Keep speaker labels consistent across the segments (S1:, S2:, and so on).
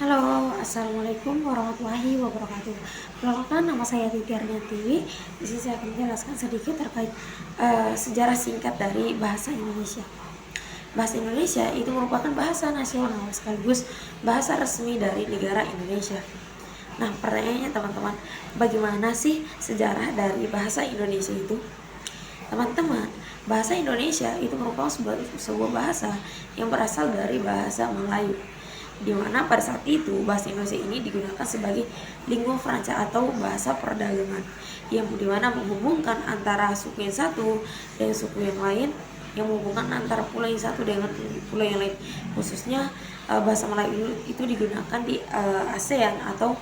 S1: Halo, assalamualaikum warahmatullahi wabarakatuh. Perkenalkan, nama saya Titi Ardiantiwi. Di sini saya akan menjelaskan sedikit terkait sejarah singkat dari bahasa Indonesia. Bahasa Indonesia itu merupakan bahasa nasional sekaligus bahasa resmi dari negara Indonesia. Nah, pertanyaannya teman-teman, bagaimana sih sejarah dari bahasa Indonesia itu? Teman-teman, bahasa Indonesia itu merupakan sebuah bahasa yang berasal dari bahasa Melayu, di mana pada saat itu bahasa Indonesia ini digunakan sebagai lingua franca atau bahasa perdagangan, yang dimana menghubungkan antara suku yang satu dengan suku yang lain, yang menghubungkan antara pulau yang satu dengan pulau yang lain. Khususnya bahasa Melayu itu digunakan di ASEAN atau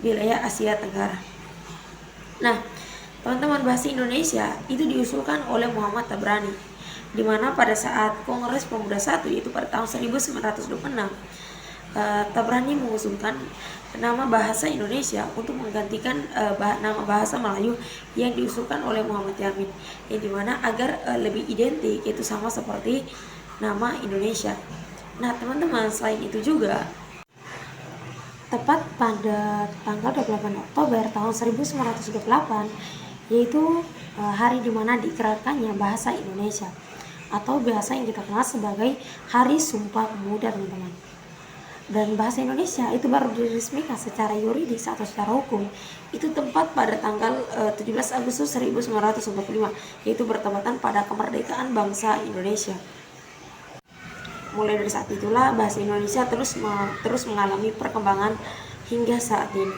S1: wilayah Asia Tenggara. Nah, teman-teman, bahasa Indonesia itu diusulkan oleh Muhammad Tabrani, di mana pada saat Kongres Pemuda I, yaitu pada tahun 1926, Tabrani mengusulkan nama bahasa Indonesia untuk menggantikan nama bahasa Melayu yang diusulkan oleh Muhammad Yamin, yang dimana agar lebih identik, yaitu sama seperti nama Indonesia. Nah, teman-teman, selain itu juga tepat pada tanggal 28 Oktober tahun 1928, yaitu hari dimana diikrarkannya bahasa Indonesia, atau bahasa yang kita kenal sebagai Hari Sumpah Pemuda, teman-teman. Dan bahasa Indonesia itu baru diresmikan secara yuridis atau secara hukum itu tepat pada tanggal 17 Agustus 1945, yaitu bertepatan pada kemerdekaan bangsa Indonesia. Mulai dari saat itulah bahasa Indonesia terus mengalami perkembangan hingga saat ini.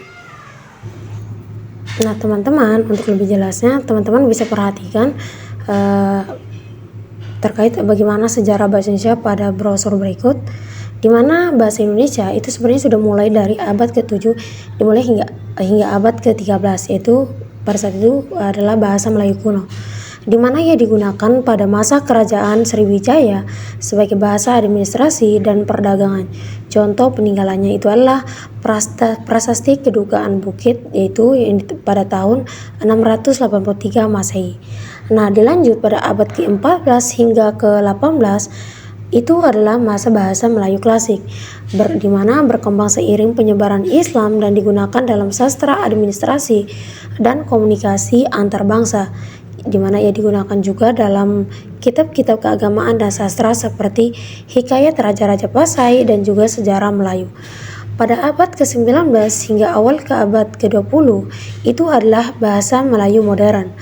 S1: Nah, teman-teman, untuk lebih jelasnya teman-teman bisa perhatikan terkait bagaimana sejarah bahasa Indonesia pada brosur berikut, di mana bahasa Indonesia itu sebenarnya sudah mulai dari abad ke-7 dimulai hingga abad ke-13, yaitu pada saat itu adalah bahasa Melayu kuno, di mana ia digunakan pada masa kerajaan Sriwijaya sebagai bahasa administrasi dan perdagangan. Contoh peninggalannya itu adalah Prasasti Kedukaan Bukit, yaitu pada tahun 683 Masehi. Nah, dilanjut pada abad ke-14 hingga ke-18 itu adalah masa bahasa Melayu klasik, di mana berkembang seiring penyebaran Islam dan digunakan dalam sastra administrasi dan komunikasi antar bangsa, di mana ia digunakan juga dalam kitab-kitab keagamaan dan sastra seperti Hikayat Raja-Raja Pasai dan juga Sejarah Melayu. Pada abad ke-19 hingga awal ke abad ke-20 itu adalah bahasa Melayu modern,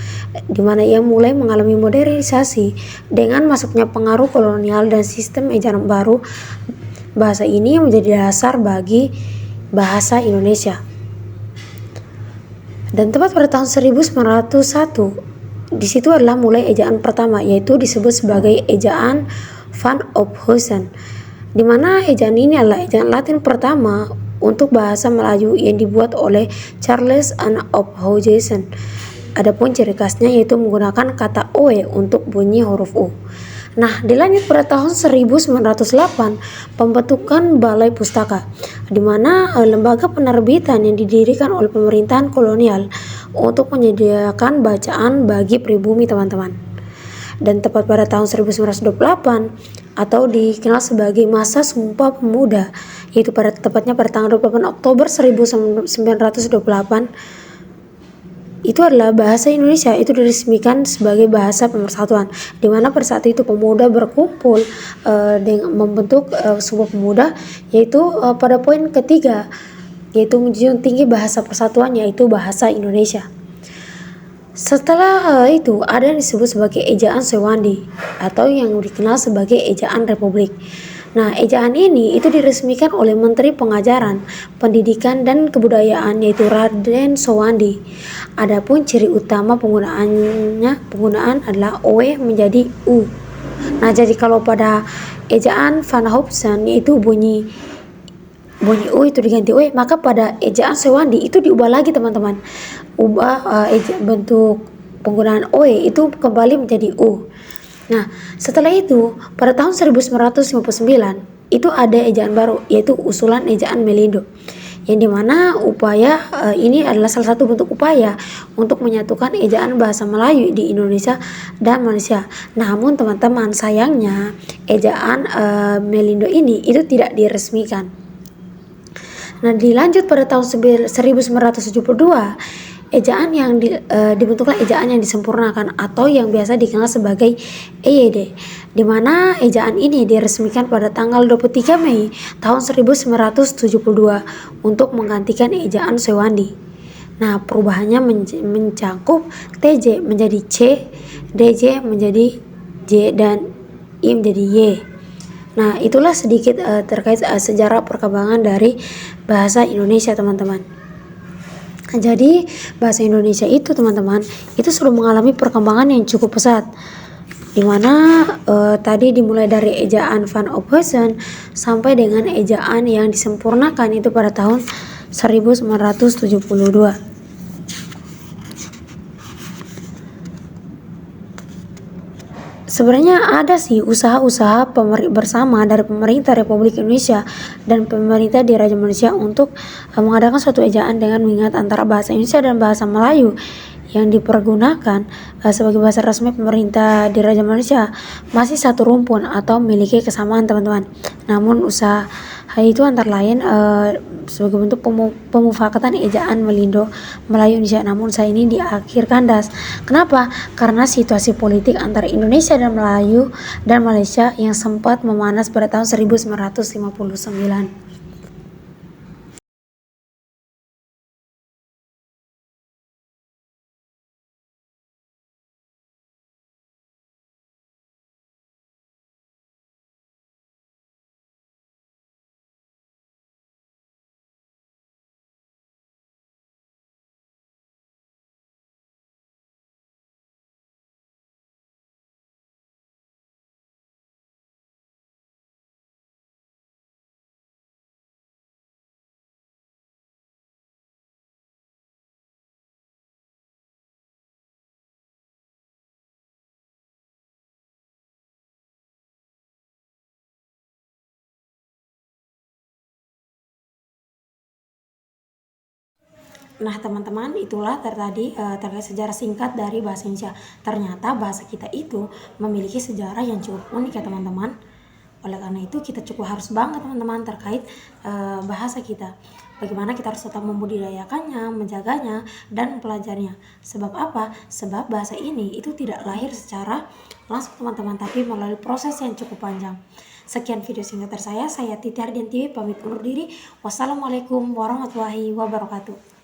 S1: di mana ia mulai mengalami modernisasi dengan masuknya pengaruh kolonial dan sistem ejaan baru. Bahasa ini menjadi dasar bagi bahasa Indonesia. Dan tepat pada tahun 1901, di situ adalah mulai ejaan pertama, yaitu disebut sebagai ejaan Van Ophuizen, di mana ejaan ini adalah ejaan Latin pertama untuk bahasa Melayu yang dibuat oleh Charles Van Ophuizen. Adapun ciri khasnya yaitu menggunakan kata oe untuk bunyi huruf u. Nah, dilanjut pada tahun 1908 pembentukan Balai Pustaka, di mana lembaga penerbitan yang didirikan oleh pemerintahan kolonial untuk menyediakan bacaan bagi pribumi, teman-teman. Dan tepat pada tahun 1928 atau dikenal sebagai masa Sumpah Pemuda, yaitu tepatnya pada tanggal 28 Oktober 1928, itu adalah bahasa Indonesia itu diresmikan sebagai bahasa pemersatuan, di mana pada saat itu pemuda berkumpul dengan membentuk Sumpah Pemuda, yaitu pada poin ketiga, yaitu menjunjung tinggi bahasa persatuan, yaitu bahasa Indonesia. Setelah itu ada yang disebut sebagai ejaan Sewandi atau yang dikenal sebagai ejaan Republik. Nah, ejaan ini itu diresmikan oleh Menteri Pengajaran, Pendidikan dan Kebudayaan, yaitu Raden Sowandi. Adapun ciri utama penggunaan adalah oe menjadi u. Nah, jadi kalau pada ejaan Van Hopsen yaitu bunyi u itu diganti oe, maka pada ejaan Sewandi itu diubah lagi, teman-teman. Bentuk penggunaan oe itu kembali menjadi u. Nah, setelah itu pada tahun 1959 itu ada ejaan baru, yaitu usulan ejaan Melindo, yang dimana upaya ini adalah salah satu bentuk upaya untuk menyatukan ejaan bahasa Melayu di Indonesia dan Malaysia. Namun teman-teman, sayangnya ejaan Melindo ini itu tidak diresmikan. Nah, dilanjut pada tahun 1972, dibentuklah ejaan yang disempurnakan atau yang biasa dikenal sebagai EYD, di mana ejaan ini diresmikan pada tanggal 23 Mei tahun 1972 untuk menggantikan ejaan Sewandi. Nah, perubahannya mencakup TJ menjadi C, DJ menjadi J, dan I menjadi Y. Nah, itulah sedikit terkait sejarah perkembangan dari bahasa Indonesia, teman-teman. Jadi, bahasa Indonesia itu, teman-teman, itu sudah mengalami perkembangan yang cukup pesat. Dimana tadi dimulai dari ejaan Van Ophuijsen sampai dengan ejaan yang disempurnakan itu pada tahun 1972. Sebenarnya ada sih usaha-usaha bersama dari pemerintah Republik Indonesia dan pemerintah di Raja Malaysia untuk mengadakan suatu ejaan dengan mengingat antara bahasa Indonesia dan bahasa Melayu yang dipergunakan sebagai bahasa resmi pemerintah di Raja Malaysia masih satu rumpun atau memiliki kesamaan, teman-teman. Namun usaha itu antara lain sebagai bentuk pemufakatan ejaan Melindo Melayu Indonesia, namun saat ini diakhir kandas. Kenapa? Karena situasi politik antara Indonesia dan Melayu dan Malaysia yang sempat memanas pada tahun 1959. Nah, teman-teman, itulah tadi terkait sejarah singkat dari bahasa Indonesia. Ternyata bahasa kita itu memiliki sejarah yang cukup unik ya, teman-teman. Oleh karena itu kita cukup harus bangga, teman-teman, terkait bahasa kita. Bagaimana kita harus tetap membudidayakannya, menjaganya, dan mempelajarinya. Sebab apa? Sebab bahasa ini itu tidak lahir secara langsung, teman-teman, tapi melalui proses yang cukup panjang. Sekian video singkat dari saya Titi Hardianti, pamit undur diri. Wassalamualaikum warahmatullahi wabarakatuh.